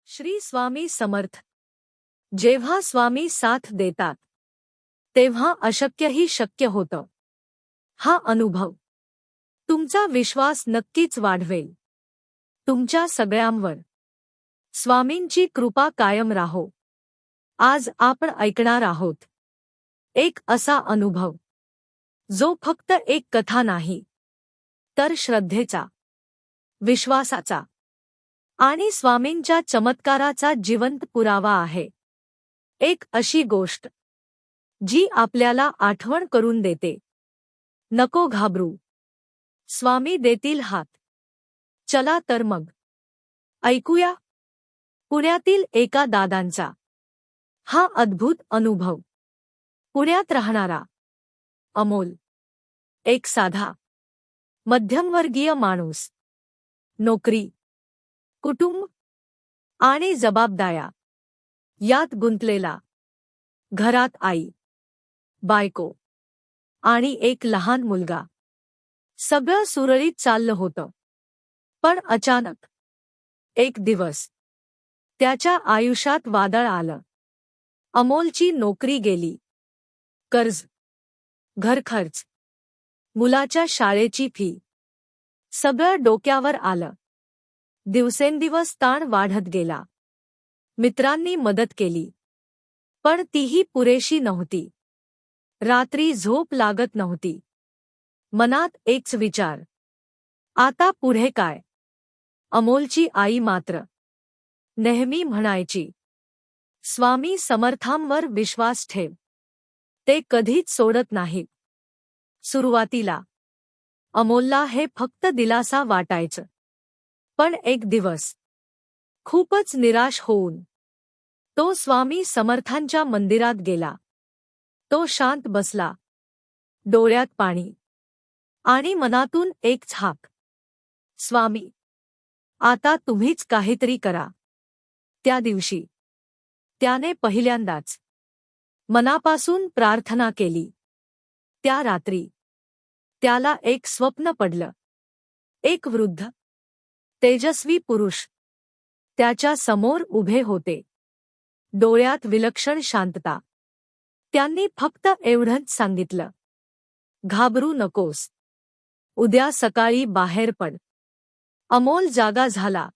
श्री स्वामी समर्थ. जेव्हा स्वामी साथ देतात तेव्हा अशक्यही शक्य होतं. हा अनुभव तुमचा विश्वास नक्कीच वाढवेल. तुमच्या सगळ्यांवर स्वामींची कृपा कायम राहो. आज आपण ऐकणार आहोत एक असा अनुभव जो फक्त एक कथा नाही, तर श्रद्धेचा, विश्वासाचा आणि स्वामींच्या चमत्काराचा जिवंत पुरावा आहे. एक अशी गोष्ट जी आपल्याला आठवण करून देते, नको घाबरू, स्वामी देतील हात. चला तर मग ऐकूया पुण्यातील एका दादांचा हा अद्भुत अनुभव. पुण्यात राहणारा अमोल एक साधा मध्यमवर्गीय माणूस, नोकरी, कुटुंब आणि जबाबदाऱ्या यात गुंतलेला. घरात आई, बायको आणि एक लहान मुलगा. सगळं सुरळीत चाललं होतं. पण अचानक एक दिवस त्याच्या आयुष्यात वादळ आलं. अमोलची नोकरी गेली. कर्ज, घरखर्च, मुलाच्या शाळेची फी, सगळं डोक्यावर आलं. दिवसेंदिवस ताण वाढत गेला. मित्रांनी मदत केली, पण तीही पुरेशी नव्हती. रात्री झोप लागत नव्हती. मनात एकच विचार, आता पुढे काय? अमोलची आई मात्र नेहमी म्हणायची, स्वामी समर्थांवर विश्वास ठेव, ते कधीच सोडत नाहीत. सुरुवातीला अमोलला हे फक्त दिलासा वाटायचं. पण एक दिवस खूपच निराश होऊन तो स्वामी समर्थांच्या मंदिरात गेला. तो शांत बसला, डोळ्यात पाणी आणि मनातून एकच हाक, स्वामी, आता तुम्हीच काहीतरी करा. त्या दिवशी त्याने पहिल्यांदाच मनापासून प्रार्थना केली. त्या रात्री त्याला एक स्वप्न पडलं. एक वृद्ध, तेजस्वी पुरुष त्याच्या समोर उभे होते. डोळ्यात विलक्षण शांतता. त्यांनी फक्त एवढंच सांगितलं, घाबरू नकोस, उद्या सकाळी बाहेर पड. अमोल जागा झाला.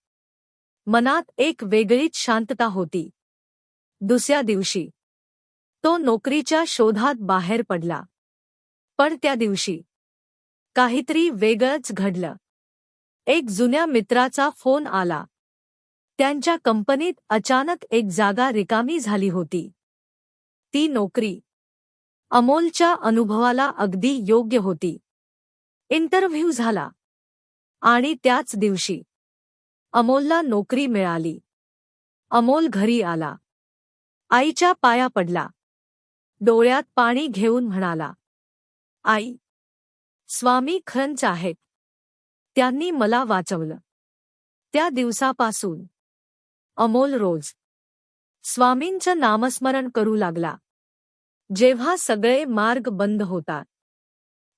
मनात एक वेगळीच शांतता होती. दुसऱ्या दिवशी तो नोकरीच्या शोधात बाहेर पडला. पण त्या दिवशी काहीतरी वेगळंच घडलं. एक जुन्या मित्राचा फोन आला. त्यांच्या कंपनीत अचानक एक जागा रिकामी झाली होती. ती नोकरी अमोलच्या अनुभवाला अगदी योग्य होती. इंटरव्ह्यू झाला आणि त्याच दिवशी अमोलला नोकरी मिळाली. अमोल घरी आला. आईच्या पाया पडला. डोळ्यात पाणी घेऊन म्हणाला, आई, स्वामी खरंच आहेत. त्यांनी मला वाचवलं. त्या दिवसापासून अमोल रोज स्वामींचं नामस्मरण करू लागला. जेव्हा सगळे मार्ग बंद होतात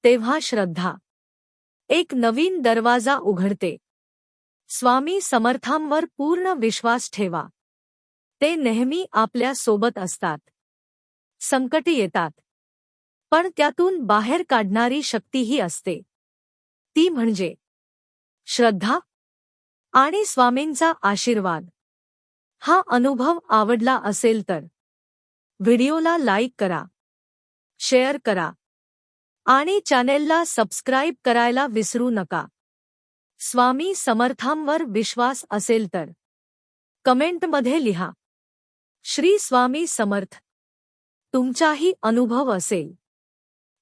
तेव्हा श्रद्धा एक नवीन दरवाजा उघडते. स्वामी समर्थांवर पूर्ण विश्वास ठेवा. ते नेहमी आपल्या सोबत असतात. संकटे येतात, पण त्यातून बाहेर काढणारी शक्तीही असते. ती म्हणजे श्रद्धा आणि स्वामींचा आशीर्वाद. हा अनुभव आवडला असेल तर व्हिडिओला लाईक करा, शेअर करा आणि चॅनेलला सबस्क्राईब करायला विसरू नका. स्वामी समर्थांवर विश्वास असेल तर कमेंटमध्ये लिहा, श्री स्वामी समर्थ. तुमचाही अनुभव असेल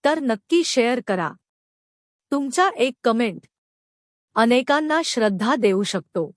तर नक्की शेअर करा. तुमचा एक कमेंट अनेकांना श्रद्धा देऊ शकतो.